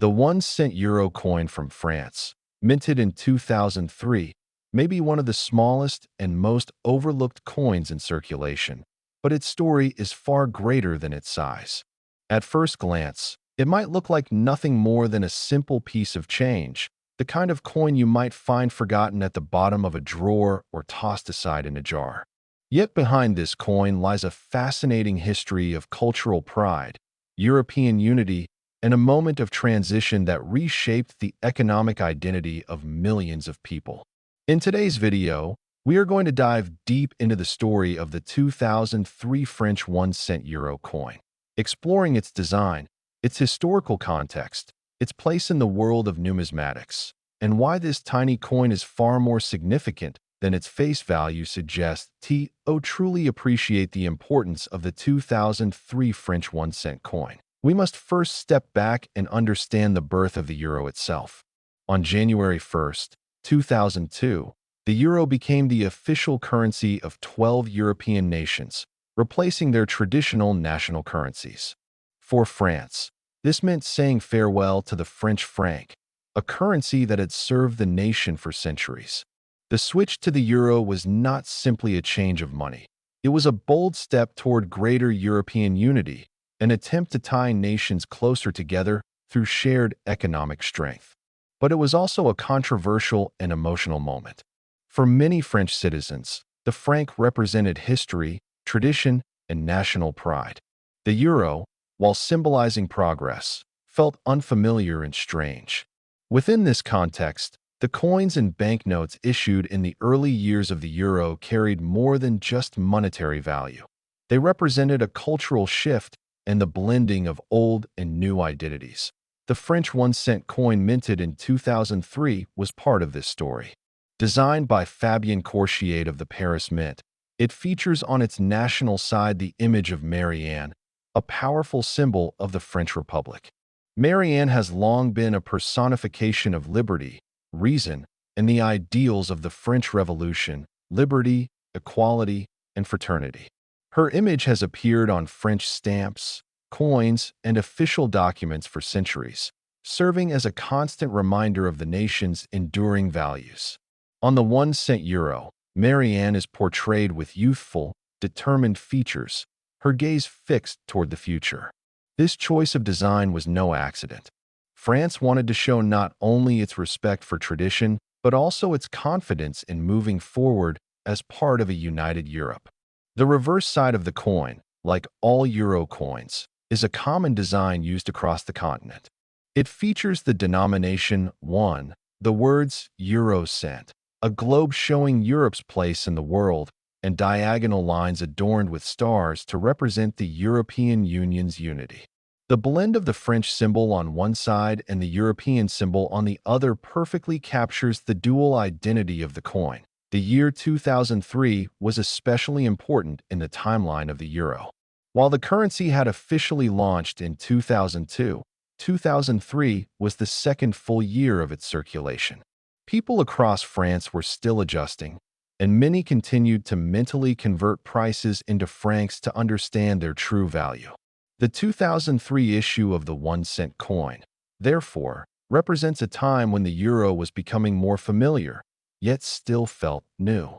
The 1 cent euro coin from France, minted in 2003, may be one of the smallest and most overlooked coins in circulation, but its story is far greater than its size. At first glance, it might look like nothing more than a simple piece of change, the kind of coin you might find forgotten at the bottom of a drawer or tossed aside in a jar. Yet behind this coin lies a fascinating history of cultural pride, European unity, and a moment of transition that reshaped the economic identity of millions of people. In today's video, we are going to dive deep into the story of the 2003 French 1 cent euro coin, exploring its design, its historical context, its place in the world of numismatics, and why this tiny coin is far more significant than its face value suggests. To truly appreciate the importance of the 2003 French 1 cent coin, we must first step back and understand the birth of the euro itself. On January 1st, 2002, the euro became the official currency of 12 European nations, replacing their traditional national currencies. For France, this meant saying farewell to the French franc, a currency that had served the nation for centuries. The switch to the euro was not simply a change of money. It was a bold step toward greater European unity, an attempt to tie nations closer together through shared economic strength. But it was also a controversial and emotional moment. For many French citizens, the franc represented history, tradition, and national pride. The euro, while symbolizing progress, felt unfamiliar and strange. Within this context, the coins and banknotes issued in the early years of the euro carried more than just monetary value. They represented a cultural shift and the blending of old and new identities. The French 1 cent coin minted in 2003 was part of this story. Designed by Fabien Courtier of the Paris Mint, it features on its national side the image of Marianne, a powerful symbol of the French Republic. Marianne has long been a personification of liberty, reason, and the ideals of the French Revolution: liberty, equality, and fraternity. Her image has appeared on French stamps, coins, and official documents for centuries, serving as a constant reminder of the nation's enduring values. On the 1 cent euro, Marianne is portrayed with youthful, determined features, her gaze fixed toward the future. This choice of design was no accident. France wanted to show not only its respect for tradition, but also its confidence in moving forward as part of a united Europe. The reverse side of the coin, like all euro coins, is a common design used across the continent. It features the denomination 1, the words euro cent, a globe showing Europe's place in the world, and diagonal lines adorned with stars to represent the European Union's unity. The blend of the French symbol on one side and the European symbol on the other perfectly captures the dual identity of the coin. The year 2003 was especially important in the timeline of the euro. While the currency had officially launched in 2002, 2003 was the second full year of its circulation. People across France were still adjusting, and many continued to mentally convert prices into francs to understand their true value. The 2003 issue of the 1 cent coin, therefore, represents a time when the euro was becoming more familiar, yet still felt new.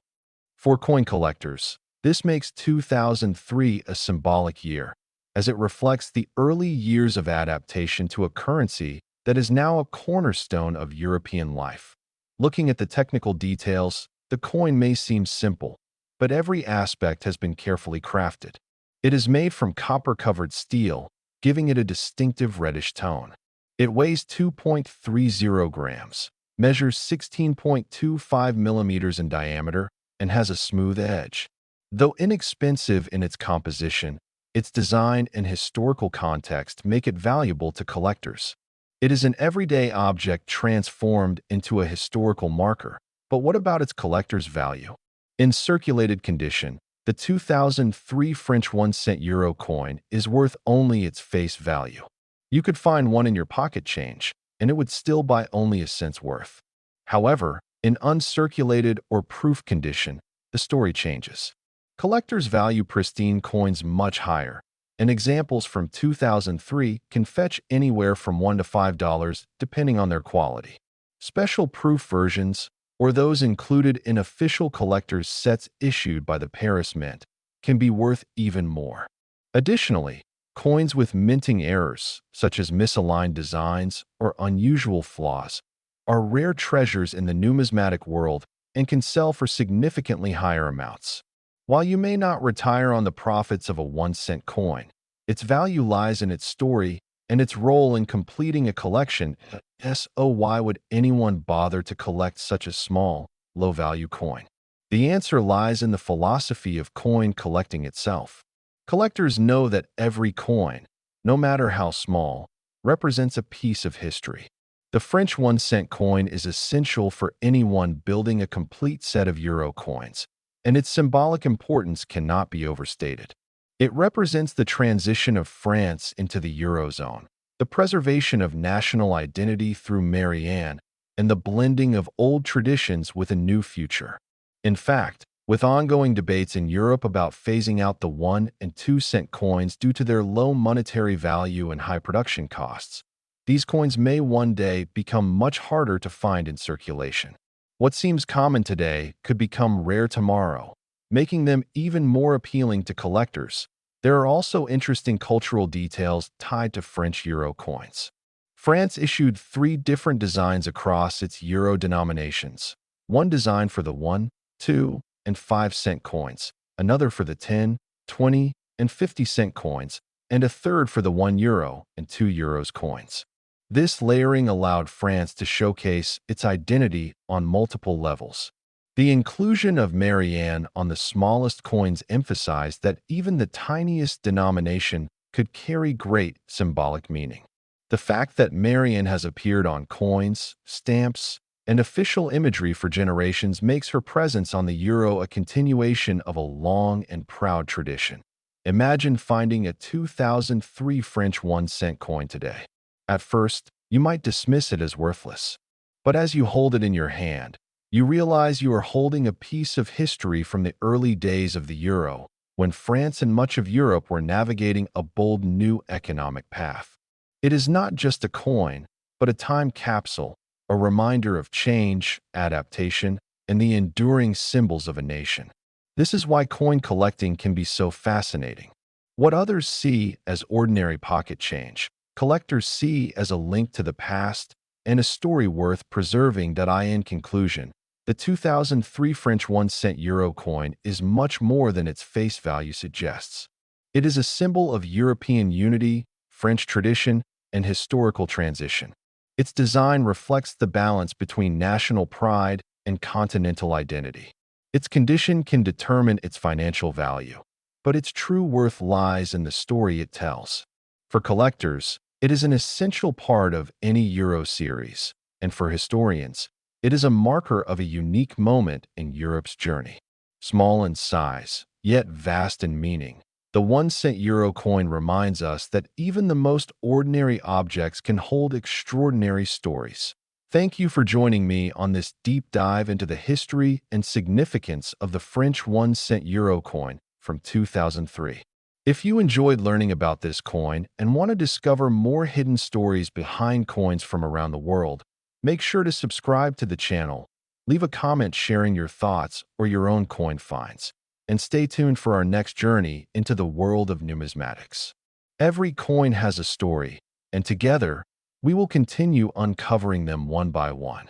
For coin collectors, this makes 2003 a symbolic year, as it reflects the early years of adaptation to a currency that is now a cornerstone of European life. Looking at the technical details, the coin may seem simple, but every aspect has been carefully crafted. It is made from copper-covered steel, giving it a distinctive reddish tone. It weighs 2.30 grams, measures 16.25 millimeters in diameter, and has a smooth edge. Though inexpensive in its composition, its design and historical context make it valuable to collectors. It is an everyday object transformed into a historical marker. But what about its collector's value? In circulated condition, the 2003 French 1 cent euro coin is worth only its face value. You could find one in your pocket change, and it would still buy only a cent's worth. However, in uncirculated or proof condition, the story changes. Collectors value pristine coins much higher, and examples from 2003 can fetch anywhere from $1 to $5 depending on their quality. Special proof versions, or those included in official collector's sets issued by the Paris Mint, can be worth even more. Additionally, coins with minting errors, such as misaligned designs or unusual flaws, are rare treasures in the numismatic world and can sell for significantly higher amounts. While you may not retire on the profits of a 1-cent coin, its value lies in its story and its role in completing a collection. So why would anyone bother to collect such a small, low-value coin? The answer lies in the philosophy of coin collecting itself. Collectors know that every coin, no matter how small, represents a piece of history. The French 1-cent coin is essential for anyone building a complete set of euro coins, and its symbolic importance cannot be overstated. It represents the transition of France into the Eurozone, the preservation of national identity through Marianne, and the blending of old traditions with a new future. In fact, with ongoing debates in Europe about phasing out the 1 and 2-cent coins due to their low monetary value and high production costs, these coins may one day become much harder to find in circulation. What seems common today could become rare tomorrow, making them even more appealing to collectors. There are also interesting cultural details tied to French euro coins. France issued 3 different designs across its euro denominations: one design for the 1, 2, and 5-cent coins, another for the 10, 20, and 50-cent coins, and a third for the €1 and €2 coins. This layering allowed France to showcase its identity on multiple levels. The inclusion of Marianne on the smallest coins emphasized that even the tiniest denomination could carry great symbolic meaning. The fact that Marianne has appeared on coins, stamps, and official imagery for generations makes her presence on the euro a continuation of a long and proud tradition. Imagine finding a 2003 French 1-cent coin today. At first, you might dismiss it as worthless. But as you hold it in your hand, you realize you are holding a piece of history from the early days of the euro, when France and much of Europe were navigating a bold new economic path. It is not just a coin, but a time capsule, a reminder of change, adaptation, and the enduring symbols of a nation. This is why coin collecting can be so fascinating. What others see as ordinary pocket change, collectors see as a link to the past and a story worth preserving. In conclusion, the 2003 French 1-cent euro coin is much more than its face value suggests. It is a symbol of European unity, French tradition, and historical transition. Its design reflects the balance between national pride and continental identity. Its condition can determine its financial value, but its true worth lies in the story it tells. For collectors, it is an essential part of any Euro series, and for historians, it is a marker of a unique moment in Europe's journey. Small in size, yet vast in meaning, the 1-cent euro coin reminds us that even the most ordinary objects can hold extraordinary stories. Thank you for joining me on this deep dive into the history and significance of the French 1-cent euro coin from 2003. If you enjoyed learning about this coin and want to discover more hidden stories behind coins from around the world, make sure to subscribe to the channel, leave a comment sharing your thoughts or your own coin finds, and stay tuned for our next journey into the world of numismatics. Every coin has a story, and together, we will continue uncovering them one by one.